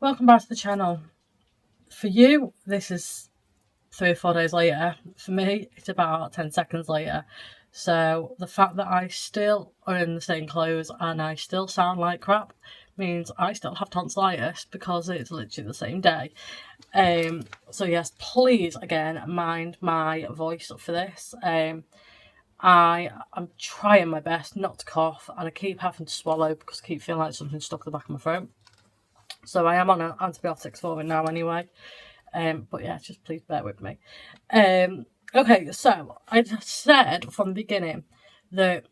Welcome back to the channel. For you, this is 3 or 4 days later. For me, it's about 10 seconds later. So the fact that I still are in the same clothes and I still sound like crap means I still have tonsillitis because it's literally the same day. So yes, please again mind my voice for this. I'm trying my best not to cough, and I keep having to swallow because I keep feeling like something's stuck in the back of my throat. So I am on antibiotics for it now anyway. But yeah, just please bear with me. Okay, so I said from the beginning that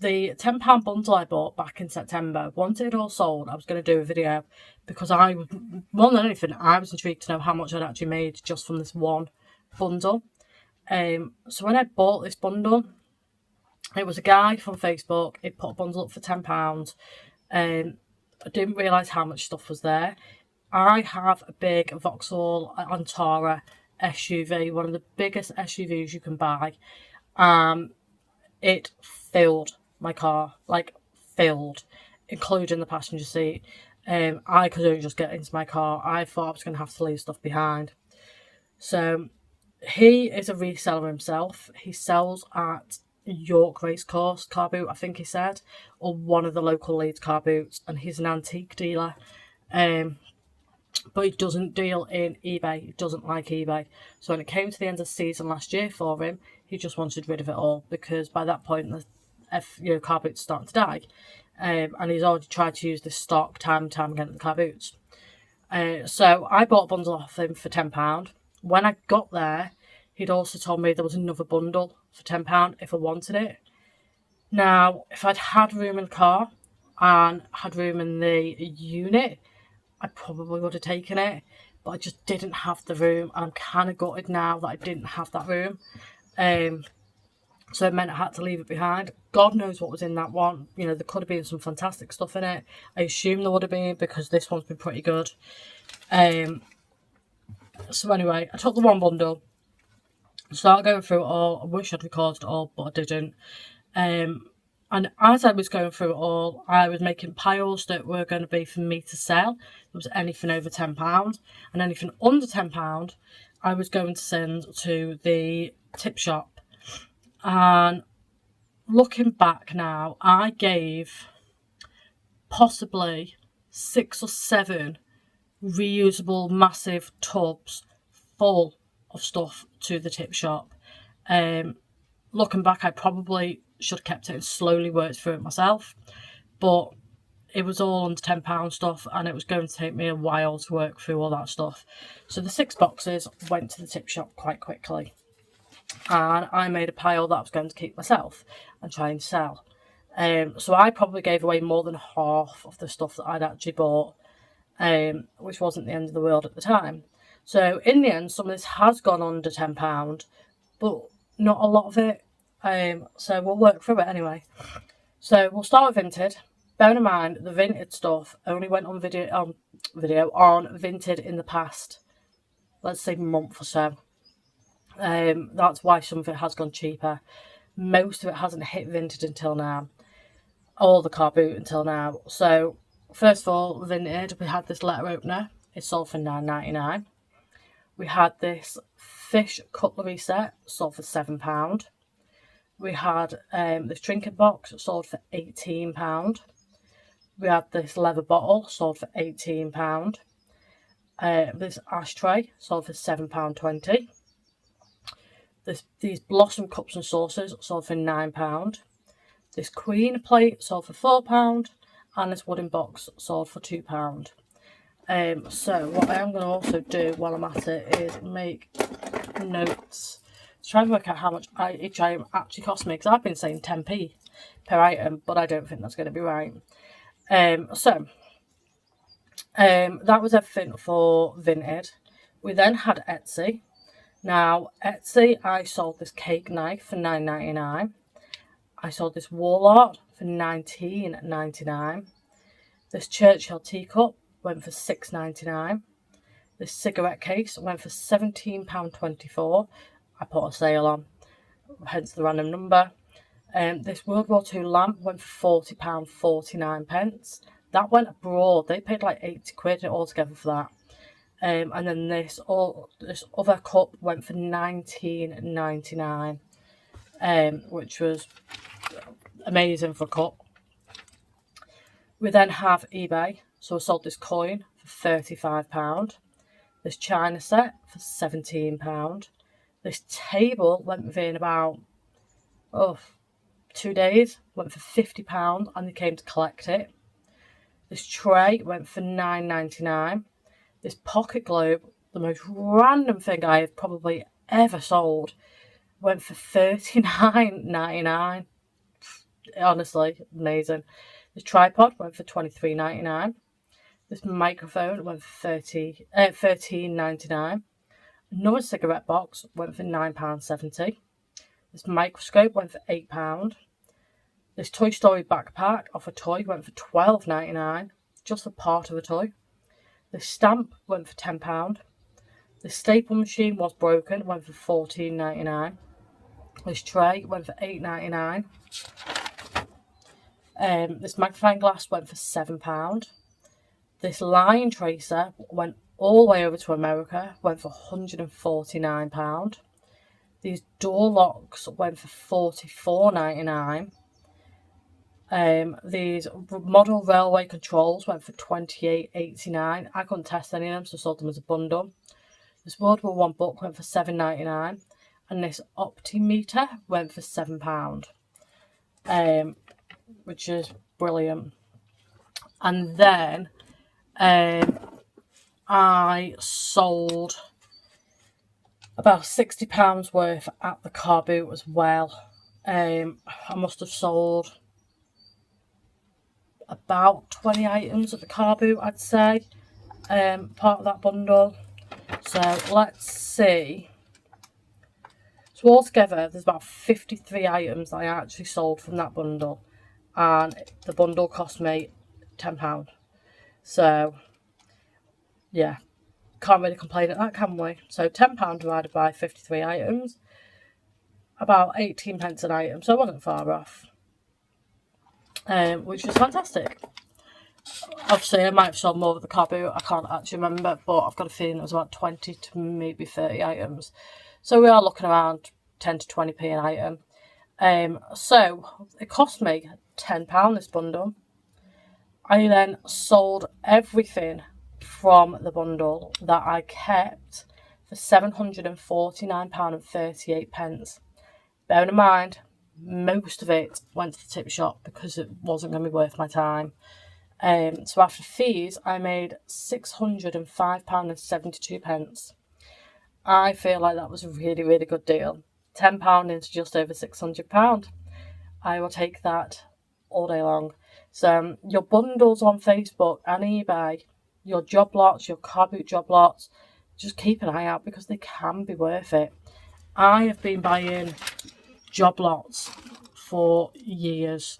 the £10 bundle I bought back in September, once it had all sold, I was going to do a video because more than anything, I was intrigued to know how much I'd actually made just from this one bundle. So when I bought this bundle, it was a guy from Facebook. He put a bundle up for £10. I didn't realise how much stuff was there. I have a big Vauxhall Antara SUV, one of the biggest SUVs you can buy. It filled my car, like filled, including the passenger seat. I couldn't just get into my car. I thought I was going to have to leave stuff behind. So he is a reseller himself. He sells at York Racecourse car boot, I think he said, or one of the local Leeds car boots, and he's an antique dealer. But he doesn't deal in eBay. He doesn't like eBay. So when it came to the end of the season last year for him, he just wanted rid of it all because by that point the car boots starting to die. And he's already tried to use this stock time and time again at the car boots. So I bought a bundle off him for £10. When I got there, he'd also told me there was another bundle for £10 if I wanted it. Now, if I'd had room in the car and had room in the unit, I probably would have taken it, but I just didn't have the room. I'm kind of gutted now that I didn't have that room. So it meant I had to leave it behind. God knows what was in that one. You know, there could have been some fantastic stuff in it. I assume there would have been because this one's been pretty good. So anyway, I took the one bundle, started going through it all. I wish I'd recorded it all, but I didn't. And as I was going through it all, I was making piles that were going to be for me to sell. There was anything over £10, and anything under £10, I was going to send to the tip shop. And looking back now, I gave possibly 6 or 7 reusable massive tubs full of stuff to the tip shop. Looking back, I probably should have kept it and slowly worked through it myself, but it was all under £10 stuff and it was going to take me a while to work through all that stuff. So the 6 boxes went to the tip shop quite quickly, and I made a pile that I was going to keep myself and try and sell. So I probably gave away more than half of the stuff that I'd actually bought, which wasn't the end of the world at the time. So in the end, some of this has gone under £10, but not a lot of it. So we'll work through it anyway. So we'll start with Vinted. Bear in mind, the Vinted stuff only went on video on Vinted in the past, let's say, month or so. That's why some of it has gone cheaper. Most of it hasn't hit Vinted until now, or the car boot until now. So first of all, Vinted, we had this letter opener. It sold for £9.99. We had this fish cutlery set, sold for £7. We had this trinket box, sold for £18. We had this leather bottle, sold for £18. This ashtray, sold for £7.20. These blossom cups and saucers, sold for £9. This queen plate, sold for £4. And this wooden box, sold for £2. So what I am going to also do while I'm at it is make notes to try and work out how much each item actually cost me, because I've been saying 10p per item, but I don't think that's going to be right. That was everything for Vinted. We then had Etsy. Now Etsy, I sold this cake knife for £9.99. I sold this wall art for £19.99. This Churchill teacup went for £6.99. This cigarette case went for £17.24. I put a sale on, hence the random number. This World War II lamp went for £40.49. That went abroad. They paid like 80 quid altogether for that. And then this other cup went for £19.99, which was amazing for a cup. We then have eBay. So I sold this coin for £35. This china set for £17. This table went within about 2 days, went for £50, and they came to collect it. This tray went for £9.99. This pocket globe, the most random thing I have probably ever sold, went for £39.99. Honestly, amazing. This tripod went for £23.99. This microphone went for £13.99. Another cigarette box went for £9.70. This microscope went for £8. This Toy Story backpack off a toy went for £12.99, just a part of a toy. This stamp went for £10. This staple machine was broken, went for £14.99. This tray went for £8.99. This magnifying glass went for £7. This line tracer went all the way over to America, went for £149. These door locks went for £44.99. These model railway controls went for £28.89. I couldn't test any of them, so I sold them as a bundle. This World War One book went for £7.99, and this optimeter went for £7, which is brilliant. And then I sold about £60 worth at the car boot as well. I must have sold about 20 items at the car boot, I'd say, part of that bundle. So let's see. So altogether, there's about 53 items that I actually sold from that bundle, and the bundle cost me £10. So yeah, can't really complain at that, can we? So £10 divided by 53 items, about 18 pence an item, so I wasn't far off, which was fantastic. Obviously, I might have sold more at the car boot, I can't actually remember, but I've got a feeling it was about 20 to maybe 30 items. So we are looking around 10 to 20p an item. So it cost me £10 this bundle. I then sold everything from the bundle that I kept for £749.38. Bearing in mind, most of it went to the tip shop because it wasn't going to be worth my time. So after fees, I made £605.72. I feel like that was a really, really good deal. £10 into just over £600. I will take that all day long. So your bundles on Facebook and eBay, your job lots, your car boot job lots, just keep an eye out because they can be worth it. I have been buying job lots for years.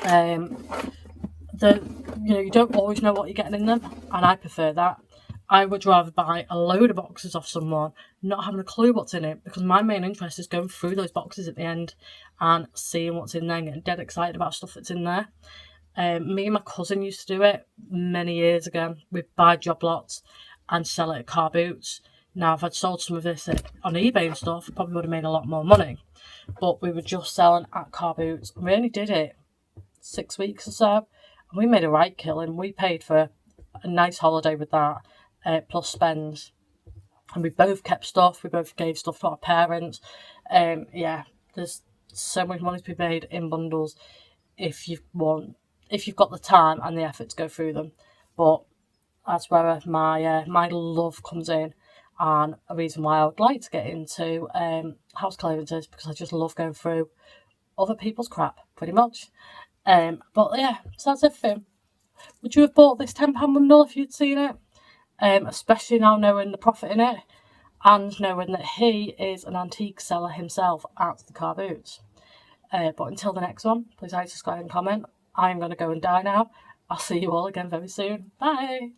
You don't always know what you're getting in them, and I prefer that. I would rather buy a load of boxes off someone, not having a clue what's in it, because my main interest is going through those boxes at the end and seeing what's in there and getting dead excited about stuff that's in there. Me and my cousin used to do it many years ago. We'd buy job lots and sell it at car boots. Now, if I'd sold some of this on eBay and stuff, I probably would have made a lot more money. But we were just selling at car boots. We only did it 6 weeks or so, and we made a right killing. We paid for a nice holiday with that, plus spends. And we both kept stuff. We both gave stuff to our parents. There's so much money to be made in bundles if you've got the time and the effort to go through them. But that's where my love comes in, and a reason why I would like to get into house clearances, because I just love going through other people's crap, pretty much. But yeah, so that's it for him. Would you have bought this £10 bundle if you'd seen it? Especially now knowing the profit in it, and knowing that he is an antique seller himself at the car boots. But until the next one, please like, subscribe and comment. I'm going to go and die now. I'll see you all again very soon. Bye!